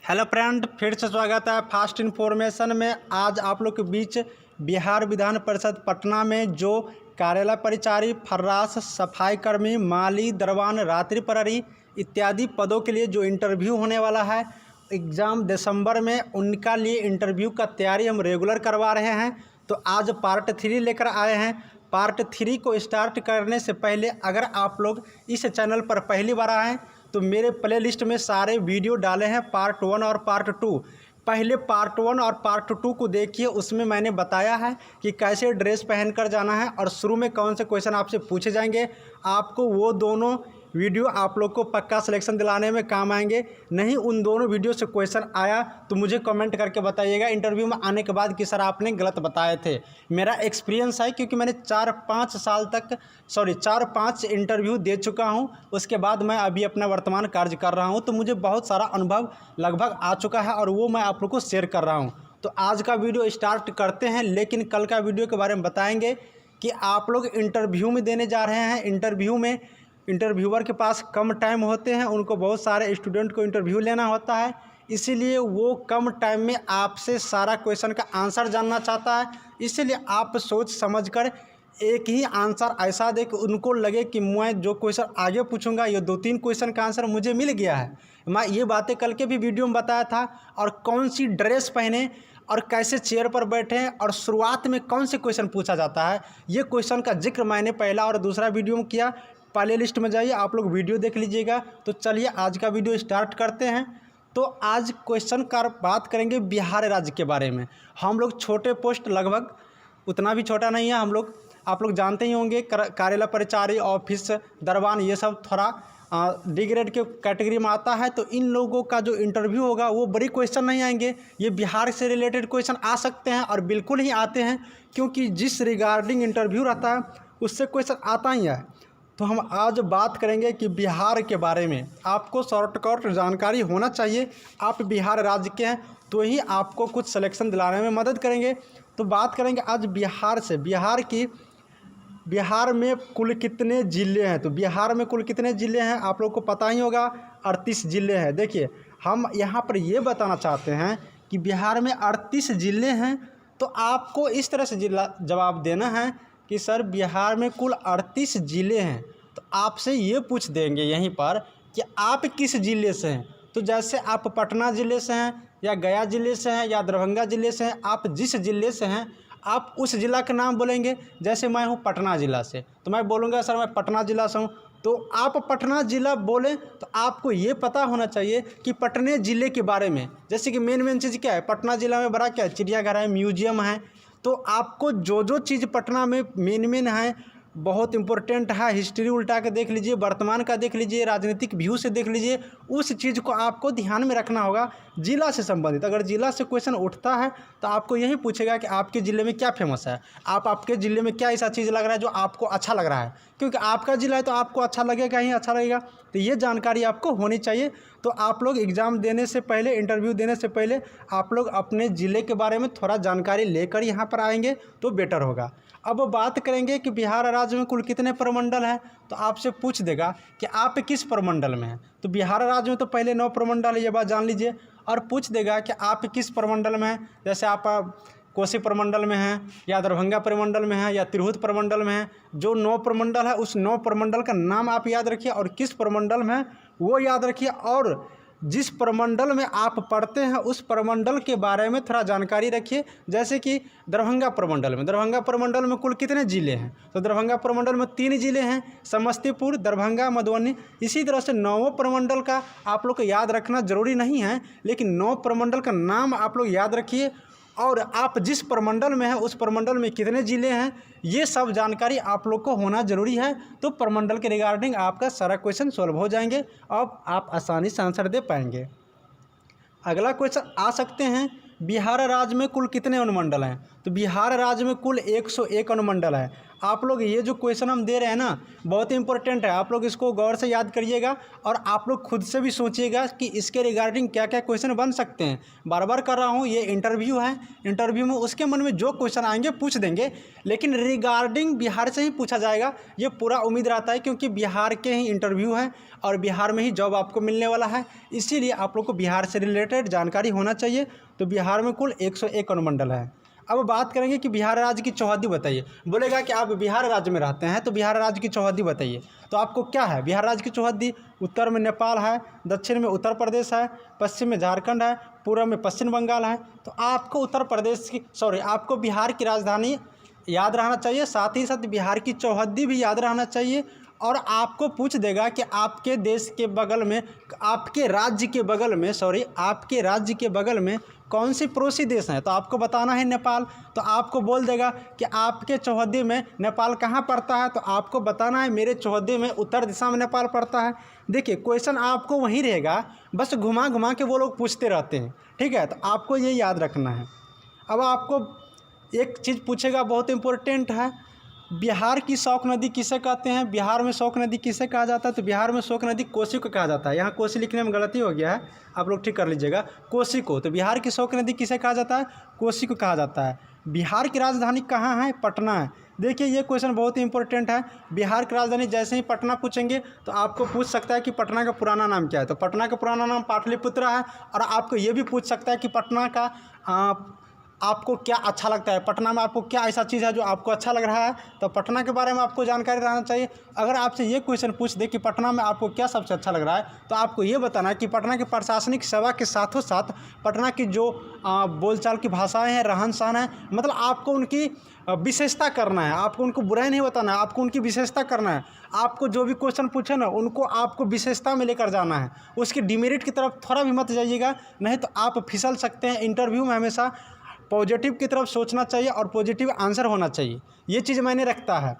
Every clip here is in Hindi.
हेलो फ्रेंड, फिर से स्वागत है फास्ट इन्फॉर्मेशन में। आज आप लोग के बीच बिहार विधान परिषद पटना में जो कार्यालय परिचारी, फर्राश, सफाई कर्मी, माली, दरवान, रात्रि प्रहरी इत्यादि पदों के लिए जो इंटरव्यू होने वाला है एग्ज़ाम दिसंबर में, उनका लिए इंटरव्यू का तैयारी हम रेगुलर करवा रहे हैं। तो आज पार्ट 3 लेकर आए हैं। पार्ट 3 को स्टार्ट करने से पहले अगर आप लोग इस चैनल पर पहली बार आए हैं तो मेरे प्लेलिस्ट में सारे वीडियो डाले हैं पार्ट 1 और पार्ट 2। पहले पार्ट 1 और पार्ट 2 को देखिए, उसमें मैंने बताया है कि कैसे ड्रेस पहनकर जाना है और शुरू में कौन से क्वेश्चन आपसे पूछे जाएंगे। आपको वो दोनों वीडियो आप लोग को पक्का सिलेक्शन दिलाने में काम आएंगे। नहीं उन दोनों वीडियो से क्वेश्चन आया तो मुझे कमेंट करके बताइएगा इंटरव्यू में आने के बाद कि सर आपने गलत बताए थे। मेरा एक्सपीरियंस है क्योंकि मैंने 4-5 इंटरव्यू दे चुका हूं। उसके बाद मैं अभी अपना वर्तमान कार्य कर रहा हूं, तो मुझे बहुत सारा अनुभव लगभग आ चुका है और वो मैं आप लोग को शेयर कर रहा हूँ। तो आज का वीडियो स्टार्ट करते हैं, लेकिन कल का वीडियो के बारे में बताएँगे कि आप लोग इंटरव्यू में देने जा रहे हैं। इंटरव्यू में इंटरव्यूअर के पास कम टाइम होते हैं, उनको बहुत सारे स्टूडेंट को इंटरव्यू लेना होता है, इसीलिए वो कम टाइम में आपसे सारा क्वेश्चन का आंसर जानना चाहता है। इसीलिए आप सोच समझकर एक ही आंसर ऐसा दे कि उनको लगे कि मैं जो क्वेश्चन आगे पूछूंगा ये 2-3 क्वेश्चन का आंसर मुझे मिल गया है। मैं ये बातें कल के भी वीडियो में बताया था। और कौन सी ड्रेस पहने और कैसे चेयर पर बैठे और शुरुआत में कौन से क्वेश्चन पूछा जाता है, ये क्वेश्चन का जिक्र मैंने पहला और दूसरा वीडियो में किया। प्ले लिस्ट में जाइए, आप लोग वीडियो देख लीजिएगा। तो चलिए आज का वीडियो स्टार्ट करते हैं। तो आज क्वेश्चन का बात करेंगे बिहार राज्य के बारे में। हम लोग छोटे पोस्ट, लगभग उतना भी छोटा नहीं है हम लोग, आप लोग जानते ही होंगे। कार्यालय परिचारी, ऑफिस, दरबान, ये सब थोड़ा डी ग्रेड के कैटेगरी में आता है। तो इन लोगों का जो इंटरव्यू होगा वो बड़ी क्वेश्चन नहीं आएंगे, ये बिहार से रिलेटेड क्वेश्चन आ सकते हैं और बिल्कुल ही आते हैं, क्योंकि जिस रिगार्डिंग इंटरव्यू रहता है उससे क्वेश्चन आता ही है। तो हम आज बात करेंगे कि बिहार के बारे में आपको शॉर्टकट जानकारी होना चाहिए। आप बिहार राज्य के हैं तो ही आपको कुछ सिलेक्शन दिलाने में मदद करेंगे। तो बात करेंगे आज बिहार से। बिहार में कुल कितने ज़िले हैं? तो बिहार में कुल कितने ज़िले हैं आप लोग को पता ही होगा, 38 ज़िले हैं। देखिए, हम यहाँ पर ये बताना चाहते हैं कि बिहार में 38 ज़िले हैं। तो आपको इस तरह से जवाब देना है कि सर बिहार में कुल 38 ज़िले हैं। तो आपसे ये पूछ देंगे यहीं पर कि आप किस ज़िले से हैं। तो जैसे आप पटना ज़िले से हैं या गया ज़िले से हैं या दरभंगा ज़िले से हैं, आप जिस ज़िले से हैं आप उस ज़िला का नाम बोलेंगे। जैसे मैं हूँ पटना ज़िला से, तो मैं बोलूँगा सर मैं पटना ज़िला से हूँ। तो आप पटना ज़िला बोलें तो आपको ये पता होना चाहिए कि पटने ज़िले के बारे में, जैसे कि मेन चीज़ क्या है पटना ज़िला में, बड़ा क्या है, चिड़ियाघर है, म्यूजियम है। तो आपको जो चीज़ पटना में मेन है, बहुत इंपॉर्टेंट है, हिस्ट्री उल्टा के देख लीजिए, वर्तमान का देख लीजिए, राजनीतिक व्यू से देख लीजिए, उस चीज़ को आपको ध्यान में रखना होगा जिला से संबंधित। अगर जिला से क्वेश्चन उठता है तो आपको यही पूछेगा कि आपके ज़िले में क्या फेमस है, आपके ज़िले में क्या ऐसा चीज़ लग रहा है जो आपको अच्छा लग रहा है, क्योंकि आपका ज़िला है तो आपको अच्छा लगेगा ही अच्छा लगेगा। तो ये जानकारी आपको होनी चाहिए। तो आप लोग एग्ज़ाम देने से पहले, इंटरव्यू देने से पहले आप लोग अपने ज़िले के बारे में थोड़ा जानकारी लेकर यहाँ पर आएंगे तो बेटर होगा। अब बात करेंगे कि बिहार राज्य में कुल कितने प्रमंडल हैं। तो आपसे पूछ देगा कि आप किस प्रमंडल में हैं। तो बिहार राज्य में तो पहले 9 प्रमंडल है, ये बात जान लीजिए। और पूछ देगा कि आप किस प्रमंडल में हैं, जैसे आप कोसी प्रमंडल में हैं या दरभंगा प्रमंडल में हैं या तिरहुत प्रमंडल में हैं। जो 9 प्रमंडल है उस 9 प्रमंडल का नाम आप याद रखिए और किस प्रमंडल में है वो याद रखिए। और जिस प्रमंडल में आप पढ़ते हैं उस प्रमंडल के बारे में थोड़ा जानकारी रखिए। जैसे कि दरभंगा प्रमंडल में कुल कितने ज़िले हैं। तो दरभंगा प्रमंडल में 3 ज़िले हैं, समस्तीपुर, दरभंगा, मधुबनी। इसी तरह से 9 प्रमंडल का आप लोग को याद रखना ज़रूरी नहीं है, लेकिन 9 प्रमंडल का नाम आप लोग याद रखिए। और आप जिस प्रमंडल में हैं उस प्रमंडल में कितने ज़िले हैं, ये सब जानकारी आप लोग को होना ज़रूरी है। तो प्रमंडल के रिगार्डिंग आपका सारा क्वेश्चन सॉल्व हो जाएंगे, अब आप आसानी से आंसर दे पाएंगे। अगला क्वेश्चन आ सकते हैं, बिहार राज्य में कुल कितने अनुमंडल हैं। तो तो बिहार राज्य में कुल 101 अनुमंडल है। आप लोग ये जो क्वेश्चन हम दे रहे हैं ना, बहुत ही इंपॉर्टेंट है, आप लोग इसको गौर से याद करिएगा और आप लोग खुद से भी सोचिएगा कि इसके रिगार्डिंग क्या क्या क्वेश्चन बन सकते हैं। बार बार कर रहा हूँ, ये इंटरव्यू है, इंटरव्यू में उसके मन में जो क्वेश्चन आएंगे पूछ देंगे, लेकिन रिगार्डिंग बिहार से ही पूछा जाएगा, ये पूरा उम्मीद रहता है, क्योंकि बिहार के ही इंटरव्यू है और बिहार में ही जॉब आपको मिलने वाला है, इसीलिए आप लोग को बिहार से रिलेटेड जानकारी होना चाहिए। तो बिहार में कुल 101 अनुमंडल है। अब बात करेंगे कि बिहार राज्य की चौहद्दी बताइए। बोलेगा कि आप बिहार राज्य में रहते हैं तो बिहार राज्य की चौहद्दी बताइए। तो आपको क्या है बिहार राज्य की चौहद्दी? उत्तर में नेपाल है, दक्षिण में उत्तर प्रदेश है, पश्चिम में झारखंड है, पूर्व में पश्चिम बंगाल है। तो आपको आपको बिहार की राजधानी याद रहना चाहिए, साथ ही साथ बिहार की चौहद्दी भी याद रहना चाहिए। और आपको पूछ देगा कि आपके देश के बगल में, आपके राज्य के बगल में कौन सी पड़ोसी देश हैं, तो आपको बताना है नेपाल। तो आपको बोल देगा कि आपके चौहद्दी में नेपाल कहाँ पड़ता है, तो आपको बताना है मेरे चौहद्दी में उत्तर दिशा में नेपाल पड़ता है। देखिए क्वेश्चन आपको वहीं रहेगा, बस घुमा घुमा के वो लोग पूछते रहते हैं, ठीक है। तो आपको ये याद रखना है। अब आपको एक चीज़ पूछेगा, बहुत इंपॉर्टेंट है, बिहार की शोक नदी किसे कहते हैं? बिहार में शोक नदी किसे कहा जाता है? तो बिहार में शोक नदी कोसी को कहा जाता है। यहाँ कोसी लिखने में गलती हो गया है, आप लोग ठीक कर लीजिएगा, कोसी को। तो बिहार की शोक नदी किसे कहा जाता है? कोसी को कहा जाता है। बिहार की राजधानी कहाँ है? पटना है। देखिए ये क्वेश्चन बहुत ही इंपॉर्टेंट है। बिहार की राजधानी जैसे ही पटना पूछेंगे तो आपको पूछ सकता है कि पटना का पुराना नाम क्या है। तो पटना का पुराना नाम पाटलिपुत्र है। और आपको ये भी पूछ सकता है कि पटना का आपको क्या अच्छा लगता है, पटना में आपको क्या ऐसा चीज़ है जो आपको अच्छा लग रहा है, तो पटना के बारे में आपको जानकारी रहना चाहिए। अगर आपसे ये क्वेश्चन पूछ दे कि पटना में आपको क्या सबसे अच्छा लग रहा है, तो आपको ये बताना है कि पटना की प्रशासनिक सेवा के साथों साथ पटना की जो बोलचाल की भाषाएं हैं, रहन सहन है, मतलब आपको उनकी विशेषता करना है, आपको उनको बुराई नहीं बताना है, आपको उनकी विशेषता करना है। आपको जो भी क्वेश्चन पूछे ना, उनको आपको विशेषता में लेकर जाना है, उसकी डिमेरिट की तरफ थोड़ा भी मत जाइएगा, नहीं तो आप फिसल सकते हैं। इंटरव्यू में हमेशा पॉजिटिव की तरफ सोचना चाहिए और पॉजिटिव आंसर होना चाहिए, ये चीज़ मैंने रखता है।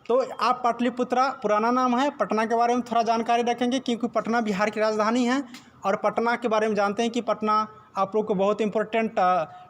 तो आप पाटलिपुत्रा पुराना नाम है, पटना के बारे में थोड़ा जानकारी रखेंगे, क्योंकि पटना बिहार की राजधानी है। और पटना के बारे में जानते हैं कि पटना आप लोग को बहुत इंपॉर्टेंट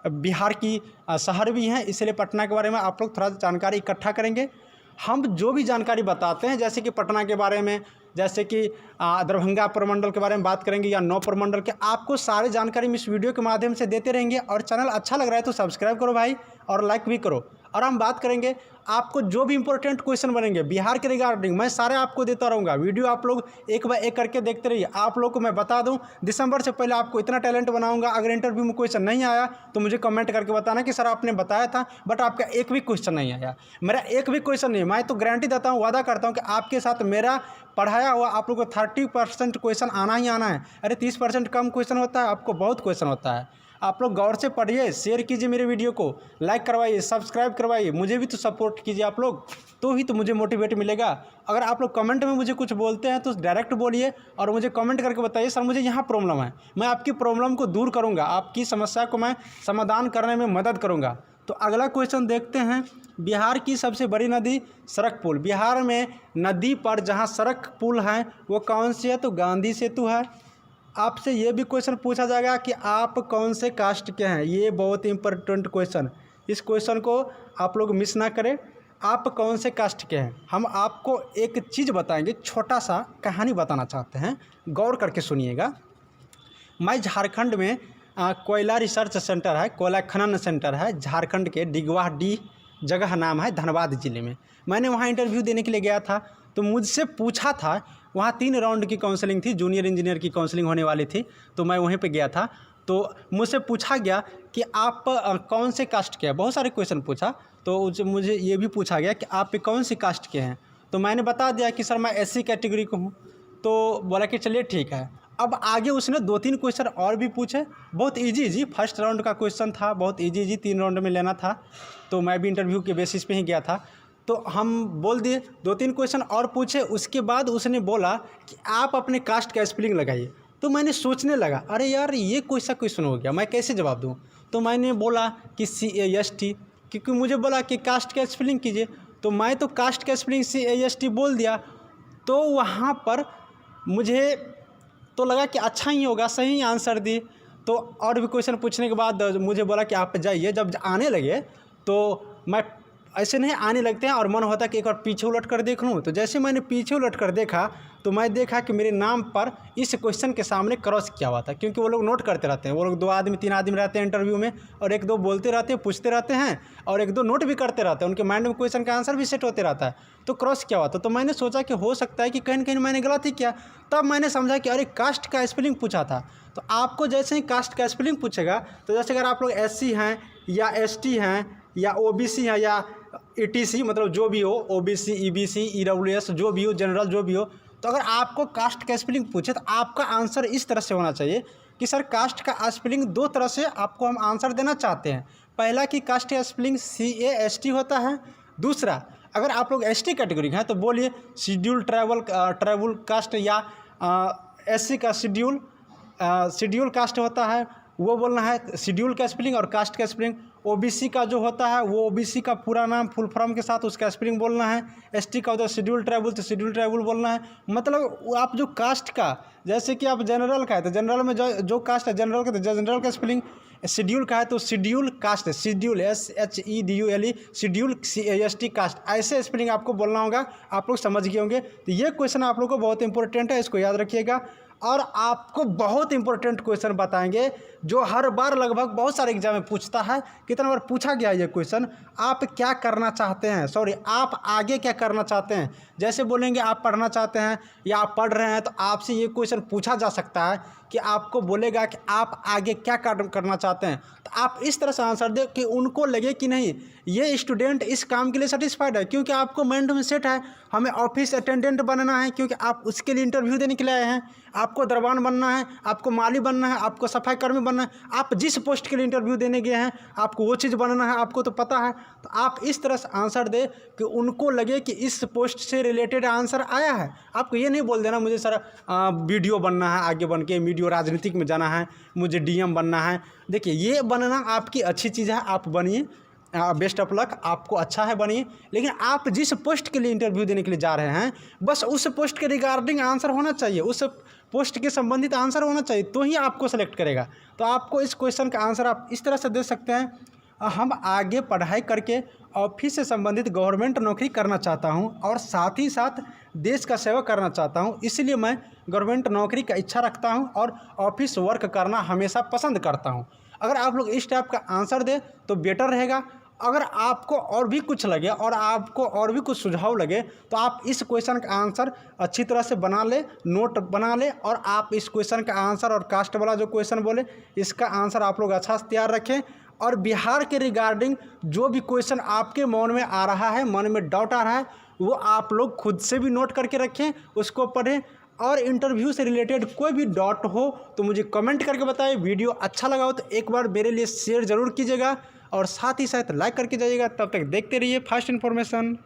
बिहार की शहर भी हैं, इसलिए पटना के बारे में आप लोग थोड़ा जानकारी इकट्ठा करेंगे। हम जो भी जानकारी बताते हैं, जैसे कि पटना के बारे में, जैसे कि दरभंगा प्रमंडल के बारे में बात करेंगे या 9 प्रमंडल के, आपको सारी जानकारी हम इस वीडियो के माध्यम से देते रहेंगे। और चैनल अच्छा लग रहा है तो सब्सक्राइब करो भाई और लाइक भी करो। और हम बात करेंगे आपको जो भी इंपॉर्टेंट क्वेश्चन बनेंगे बिहार के रिगार्डिंग, मैं सारे आपको देता रहूँगा। वीडियो आप लोग एक बाय एक करके देखते रहिए। आप लोग को मैं बता दूं, दिसंबर से पहले आपको इतना टैलेंट बनाऊंगा। अगर इंटरव्यू में क्वेश्चन नहीं आया तो मुझे कमेंट करके बताना कि सर आपने बताया था बट आपका एक भी क्वेश्चन नहीं आया। मेरा एक भी क्वेश्चन नहीं, मैं तो गारंटी देता हूँ, वादा करता हूँ कि आपके साथ मेरा पढ़ाया हुआ आप लोग को 30% क्वेश्चन आना ही आना है। अरे 30% कम क्वेश्चन होता है, आपको बहुत क्वेश्चन होता है। आप लोग गौर से पढ़िए, शेयर कीजिए मेरे वीडियो को, लाइक करवाइए, सब्सक्राइब करवाइए, मुझे भी तो सपोर्ट कीजिए आप लोग, तो ही तो मुझे मोटिवेट मिलेगा। अगर आप लोग कमेंट में मुझे कुछ बोलते हैं तो डायरेक्ट बोलिए और मुझे कमेंट करके बताइए सर मुझे यहाँ प्रॉब्लम है, मैं आपकी प्रॉब्लम को दूर करूँगा, आपकी समस्या को मैं समाधान करने में मदद करूँगा। तो अगला क्वेश्चन देखते हैं, बिहार की सबसे बड़ी नदी सड़क पुल। बिहार में नदी पर जहाँ सड़क पुल है वो कौन सी है? तो गांधी सेतु है। आपसे ये भी क्वेश्चन पूछा जाएगा कि आप कौन से कास्ट के हैं, ये बहुत इंपॉर्टेंट क्वेश्चन, इस क्वेश्चन को आप लोग मिस ना करें। आप कौन से कास्ट के हैं? हम आपको एक चीज़ बताएंगे, छोटा सा कहानी बताना चाहते हैं, गौर करके सुनिएगा। मैं झारखंड में कोयला रिसर्च सेंटर है, कोयला खनन सेंटर है झारखंड के, डिगवाडी जगह नाम है, धनबाद ज़िले में। मैंने वहाँ इंटरव्यू देने के लिए गया था, तो मुझसे पूछा था, वहाँ 3 राउंड की काउंसलिंग थी, जूनियर इंजीनियर की काउंसलिंग होने वाली थी, तो मैं वहीं पे गया था। तो मुझसे पूछा गया कि आप कौन से कास्ट के हैं, बहुत सारे क्वेश्चन पूछा। तो मुझे ये भी पूछा गया कि आप कौन सी कास्ट के हैं, तो मैंने बता दिया कि सर मैं SC कैटेगरी को हूँ। तो बोला कि चलिए ठीक है। अब आगे उसने 2-3 क्वेश्चन और भी पूछे, बहुत इजी फर्स्ट राउंड का क्वेश्चन था, बहुत इजी 3 राउंड में लेना था। तो मैं भी इंटरव्यू के बेसिस पे ही गया था। तो हम बोल दिए, 2-3 क्वेश्चन और पूछे, उसके बाद उसने बोला कि आप अपने कास्ट का स्पेलिंग लगाइए। तो मैंने सोचने लगा, अरे यार ये कोई सा क्वेश्चन हो गया, मैं कैसे जवाब दूँ? तो मैंने बोला कि CAST, क्योंकि मुझे बोला कि कास्ट का स्पेलिंग कीजिए, तो मैं तो कास्ट का स्पेलिंग CAST बोल दिया। तो वहाँ पर मुझे तो लगा कि अच्छा ही होगा, सही आंसर दी। तो और भी क्वेश्चन पूछने के बाद मुझे बोला कि आप जाइए। जब आने लगे तो मैं ऐसे नहीं आने लगते हैं और मन होता है कि एक बार पीछे उलट कर देख लूँ। तो जैसे मैंने पीछे उलट कर देखा तो मैं देखा कि मेरे नाम पर इस क्वेश्चन के सामने क्रॉस किया हुआ था, क्योंकि वो लोग नोट करते रहते हैं। वो लोग 2 आदमी 3 आदमी रहते हैं इंटरव्यू में, और 1-2 बोलते रहते हैं, पूछते रहते हैं, और 1-2 नोट भी करते रहते हैं। उनके माइंड में क्वेश्चन का आंसर भी सेट होते रहता है। तो क्रॉस किया हुआ था। तो मैंने सोचा कि हो सकता है कि कहीं न कहीं मैंने गलत ही किया। तब मैंने समझा कि अरे कास्ट का स्पेलिंग पूछा था। तो आपको जैसे ही कास्ट का स्पेलिंग पूछेगा, तो जैसे अगर आप लोग SC हैं या ST हैं या OBC हैं या ETC, मतलब जो भी हो, OBC, EBC, EWS, जो भी हो, जनरल जो भी हो, तो अगर आपको कास्ट का स्पेलिंग पूछे तो आपका आंसर इस तरह से होना चाहिए कि सर कास्ट का स्पेलिंग 2 तरह से आपको हम आंसर देना चाहते हैं। पहला कि कास्ट का स्पेलिंग CAST होता है। दूसरा, अगर आप लोग ST कैटेगरी हैं तो बोलिए शेड्यूल ट्राइबल कास्ट, या SC का शेड्यूल कास्ट होता है, वो बोलना है शेड्यूल का स्पेलिंग और कास्ट का स्पेलिंग। OBC का जो होता है वो OBC का पूरा नाम फुल फॉर्म के साथ उसका स्पेलिंग बोलना है। ST का होता है शेड्यूल ट्राइबल, तो शेड्यूल ट्राइबल बोलना है। मतलब आप जो कास्ट का, जैसे कि आप जनरल का है तो जनरल में जो कास्ट है जनरल का, तो जनरल का स्पेलिंग, शेड्यूल का है तो schedule caste, schedule SHEDULE, schedule CAST caste, ऐसे स्पेलिंग आपको बोलना होगा। आप लोग समझ गए होंगे। तो ये क्वेश्चन आप लोग को बहुत इंपॉर्टेंट है, इसको याद रखिएगा। और आपको बहुत इंपॉर्टेंट क्वेश्चन बताएंगे जो हर बार लगभग बहुत सारे एग्जाम में पूछता है। कितना बार पूछा गया ये क्वेश्चन, आप क्या करना चाहते हैं, आप आगे क्या करना चाहते हैं। जैसे बोलेंगे आप पढ़ना चाहते हैं या आप पढ़ रहे हैं, तो आपसे ये क्वेश्चन पूछा जा सकता है कि आपको बोलेगा कि आप आगे क्या करना चाहते हैं। तो आप इस तरह से आंसर दें कि उनको लगे कि नहीं ये स्टूडेंट इस काम के लिए सेटिस्फाइड है, क्योंकि आपको माइंड में सेट है हमें ऑफिस अटेंडेंट बनना है, क्योंकि आप उसके लिए इंटरव्यू देने के लिए आए हैं। आपको दरबान बनना है, आपको माली बनना है, आपको सफाई कर्मी बनना है। आप जिस पोस्ट के लिए इंटरव्यू देने गए हैं आपको वो चीज़ बनना है, आपको तो पता है। तो आप इस तरह से आंसर दें कि उनको लगे कि इस पोस्ट से रिलेटेड आंसर आया है। आपको ये नहीं बोल देना मुझे सर वीडियो बनना है, आगे बन के वीडियो राजनीतिक में जाना है, मुझे DM बनना है। देखिए ये बनना आपकी अच्छी चीज़ है, आप बनिए, बेस्ट ऑफ लक, आपको अच्छा है बनिए। लेकिन आप जिस पोस्ट के लिए इंटरव्यू देने के लिए जा रहे हैं बस उस पोस्ट के रिगार्डिंग आंसर होना चाहिए, उस पोस्ट के संबंधित आंसर होना चाहिए, तो ही आपको सेलेक्ट करेगा। तो आपको इस क्वेश्चन का आंसर आप इस तरह से दे सकते हैं, हम आगे पढ़ाई करके ऑफिस से संबंधित गवर्नमेंट नौकरी करना चाहता हूं और साथ ही साथ देश का सेवा करना चाहता हूं, इसलिए मैं गवर्नमेंट नौकरी का इच्छा रखता हूं और ऑफिस वर्क करना हमेशा पसंद करता हूं। अगर आप लोग इस टाइप का आंसर दें तो बेटर रहेगा। अगर आपको और भी कुछ लगे और आपको और भी कुछ सुझाव लगे तो आप इस क्वेश्चन का आंसर अच्छी तरह से बना ले, नोट बना ले, और आप इस क्वेश्चन का आंसर और कास्ट वाला जो क्वेश्चन बोले इसका आंसर आप लोग अच्छा से तैयार रखें। और बिहार के रिगार्डिंग जो भी क्वेश्चन आपके मन में आ रहा है, मन में डाउट आ रहा है, वो आप लोग खुद से भी नोट करके रखें, उसको पढ़ें। और इंटरव्यू से रिलेटेड कोई भी डाउट हो तो मुझे कमेंट करके बताएं। वीडियो अच्छा लगा हो तो एक बार मेरे लिए शेयर ज़रूर कीजिएगा और साथ ही साथ लाइक करके जाइएगा। तब तक देखते रहिए फास्ट इन्फॉर्मेशन।